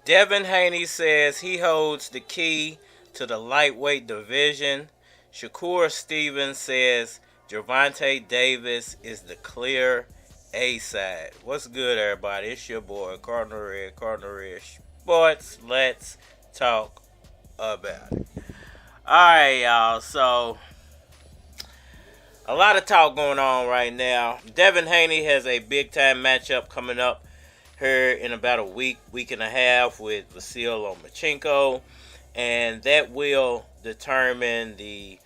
Devin Haney says he holds the key to the lightweight division. Shakur Stevenson says Gervonta Davis is the clear A-side. What's good, everybody? It's your boy, Cardinal Red Sports. Let's talk about it. Alright, y'all. So, a lot of talk going on right now. Devin Haney has a big-time matchup coming up here in about a week and a half with Vasiliy Lomachenko, and that will determine the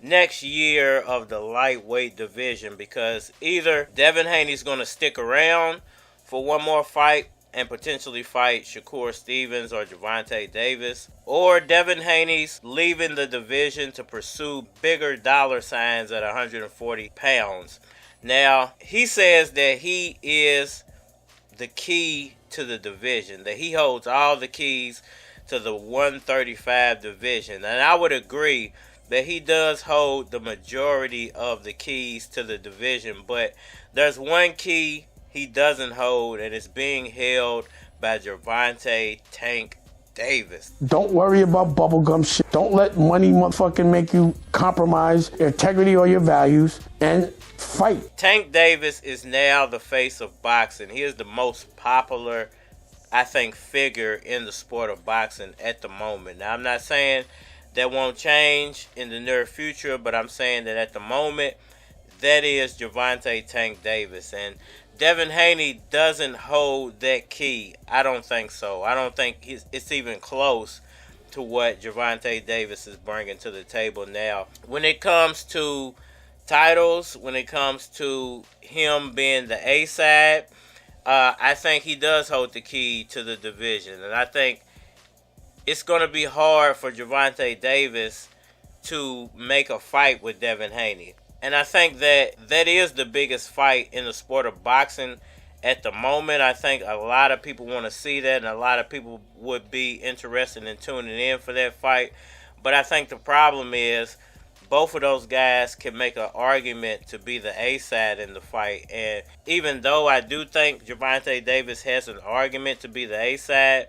next year of the lightweight division, because either Devin Haney's going to stick around for one more fight and potentially fight Shakur Stevenson or Gervonta Davis, or Devin Haney's leaving the division to pursue bigger dollar signs at 140 pounds. Now, he says that he is the key to the division, that he holds all the keys to the 135 division. And I would agree that he does hold the majority of the keys to the division, but there's one key he doesn't hold, and it's being held by Gervonta Tank Davis. Don't worry about bubblegum shit. Don't let money motherfucking make you compromise your integrity or your values, and fight. Tank Davis is now the face of boxing. He is the most popular, I think, figure in the sport of boxing at the moment. Now, I'm not saying that won't change in the near future, but I'm saying that at the moment, that is Gervonta Tank Davis. And Devin Haney doesn't hold that key. I don't think so. I don't think it's even close to what Gervonta Davis is bringing to the table now. When it comes to titles, when it comes to him being the A-side, I think he does hold the key to the division. And I think it's going to be hard for Gervonta Davis to make a fight with Devin Haney. And I think that is the biggest fight in the sport of boxing at the moment. I think a lot of people want to see that, and a lot of people would be interested in tuning in for that fight. But I think the problem is both of those guys can make an argument to be the A-side in the fight. And even though I do think Gervonta Davis has an argument to be the A-side,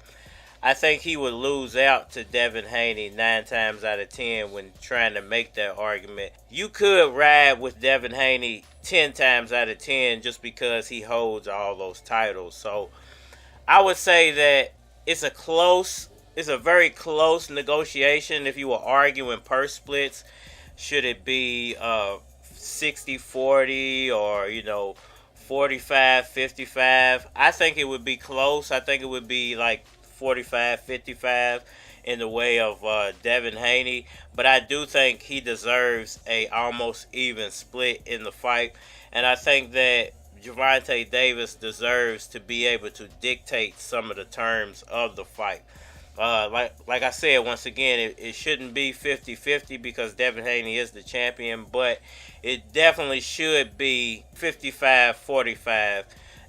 I think he would lose out to Devin Haney 9 times out of 10 when trying to make that argument. You could ride with Devin Haney 10 times out of 10 just because he holds all those titles. So I would say that it's a very close negotiation. If you were arguing purse splits, should it be 60-40 or 45-55? I think it would be close. I think it would be like 45-55 in the way of Devin Haney, but I do think he deserves a almost even split in the fight, and I think that Gervonta Davis deserves to be able to dictate some of the terms of the fight. Like I said, once again, it shouldn't be 50-50 because Devin Haney is the champion, but it definitely should be 55-45,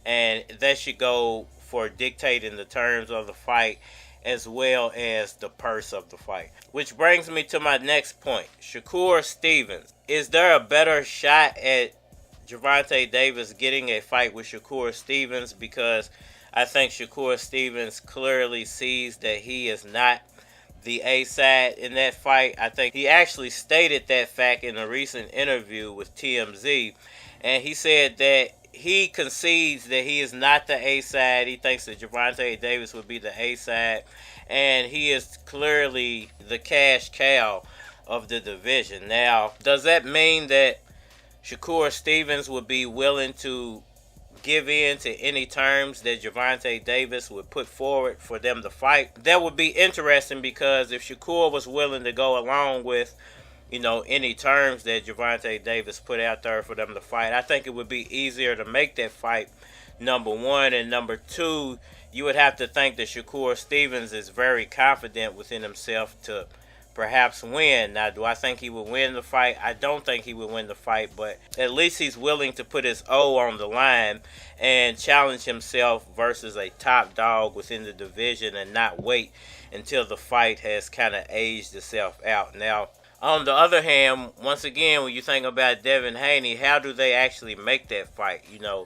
and that should go for dictating the terms of the fight as well as the purse of the fight. Which brings me to my next point. Shakur Stevenson. Is there a better shot at Gervonta Davis getting a fight with Shakur Stevenson? Because I think Shakur Stevenson clearly sees that he is not the A-side in that fight. I think he actually stated that fact in a recent interview with TMZ, and he said that he concedes that he is not the A-side. He thinks that Gervonta Davis would be the A-side, and he is clearly the cash cow of the division. Now, does that mean that Shakur Stevenson would be willing to give in to any terms that Gervonta Davis would put forward for them to fight? That would be interesting, because if Shakur was willing to go along with any terms that Gervonta Davis put out there for them to fight, I think it would be easier to make that fight, number one. And number two, you would have to think that Shakur Stevenson is very confident within himself to perhaps win. Now, do I think he would win the fight? I don't think he would win the fight, but at least he's willing to put his O on the line and challenge himself versus a top dog within the division and not wait until the fight has kind of aged itself out. Now, On the other hand, once again, when you think about Devin Haney, how do they actually make that fight? You know,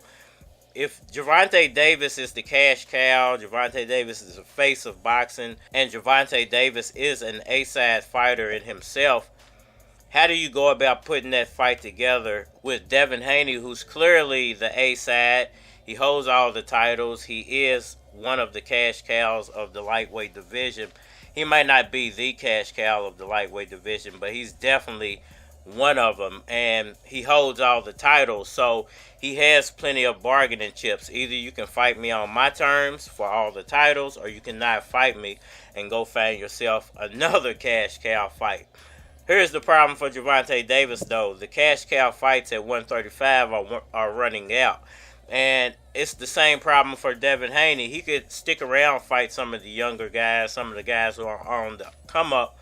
if Gervonta Davis is the cash cow, Gervonta Davis is the face of boxing, and Gervonta Davis is an A-side fighter in himself, how do you go about putting that fight together with Devin Haney, who's clearly the A-side? He holds all the titles. He is one of the cash cows of the lightweight division. He might not be the cash cow of the lightweight division, but he's definitely one of them, and he holds all the titles, so he has plenty of bargaining chips. Either you can fight me on my terms for all the titles, or you cannot fight me and go find yourself another cash cow fight. Here's the problem for Gervonta Davis, though. The cash cow fights at 135 are running out. And it's the same problem for Devin Haney. He could stick around, fight some of the younger guys, some of the guys who are on the come up,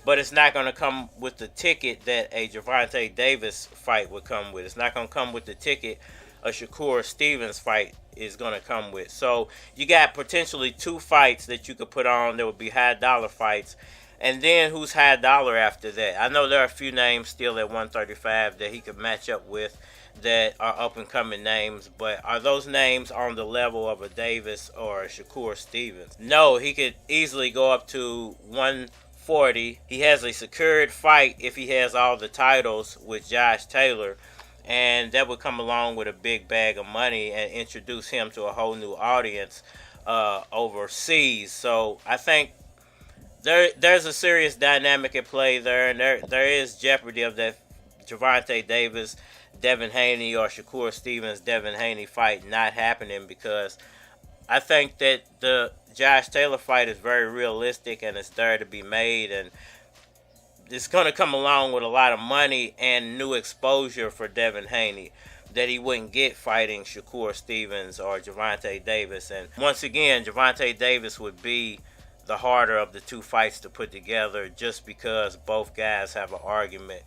but it's not going to come with the ticket that a Gervonta Davis fight would come with. It's not going to come with the ticket a Shakur Stevenson fight is going to come with. So you got potentially two fights that you could put on that would be high dollar fights. And then who's high dollar after that? I know there are a few names still at 135 that he could match up with that are up-and-coming names, but are those names on the level of a Davis or a Shakur Stevenson? No, he could easily go up to 140. He has a secured fight if he has all the titles with Josh Taylor, and that would come along with a big bag of money and introduce him to a whole new audience overseas. So I think there's a serious dynamic at play there, and there is jeopardy of that Gervonta Davis, Devin Haney, or Shakur Stevenson, Devin Haney fight not happening, because I think that the Josh Taylor fight is very realistic and it's there to be made, and it's going to come along with a lot of money and new exposure for Devin Haney that he wouldn't get fighting Shakur Stevenson or Gervonta Davis. And once again, Gervonta Davis would be the harder of the two fights to put together, just because both guys have an argument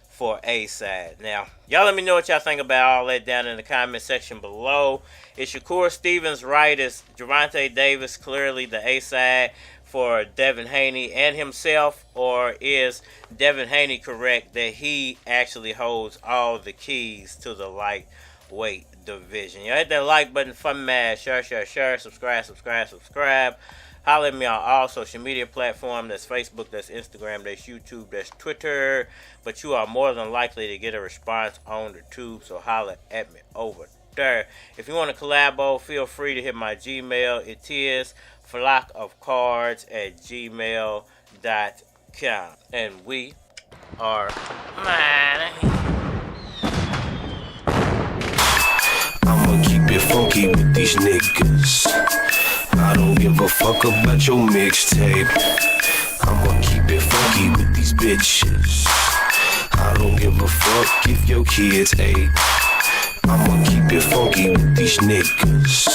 for A side. Now, y'all let me know what y'all think about all that down in the comment section below. Is Shakur Stevenson right? Is Gervonta Davis clearly the A side for Devin Haney and himself, or is Devin Haney correct that he actually holds all the keys to the lightweight division? Y'all hit that like button for me, share, subscribe. Holler at me on all social media platforms. That's Facebook, that's Instagram, that's YouTube, that's Twitter. But you are more than likely to get a response on the tube, so holler at me over there. If you want to collabo, feel free to hit my Gmail. It is flockofcards@gmail.com. And we are mine. I'ma keep it funky with these niggas. I don't give a fuck about your mixtape. I'ma keep it funky with these bitches. I don't give a fuck if your kids ate. I'ma keep it funky with these niggas.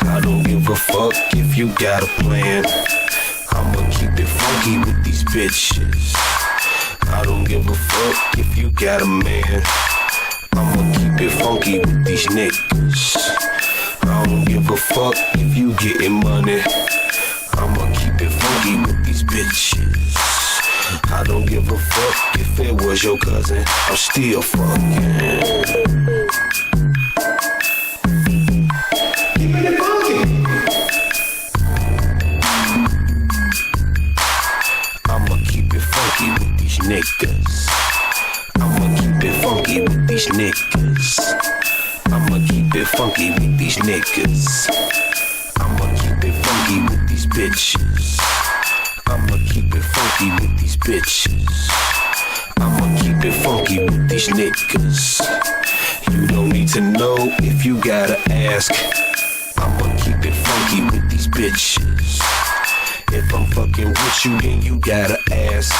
I don't give a fuck if you got a plan. I'ma keep it funky with these bitches. I don't give a fuck if you got a man. I'ma keep it funky with these niggas. I don't give a fuck if you getting money. I'ma keep it funky with these bitches. I don't give a fuck if it was your cousin. I'm still fucking. Keep it funky. I'ma keep it funky with these niggas. I'ma keep it funky with these niggas. I'ma keep it funky with these niggas. I'ma keep it funky with these bitches. I'ma keep it funky with these bitches. I'ma keep it funky with these niggas. You don't need to know if you gotta ask. I'ma keep it funky with these bitches. If I'm fucking with you, then you gotta ask.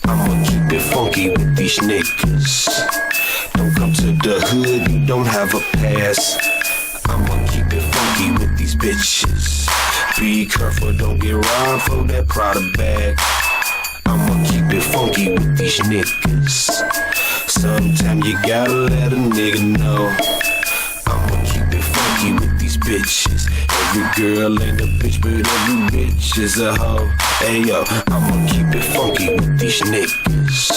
I'ma keep it funky with these niggas. Don't come to the hood, you don't have a pass. I'ma keep it funky with these bitches. Be careful, don't get robbed for that Prada bag. I'ma keep it funky with these niggas. Sometimes you gotta let a nigga know. I'ma keep it funky with these bitches. Every girl ain't a bitch, but every bitch is a hoe. Hey yo, I'ma keep it funky with these niggas.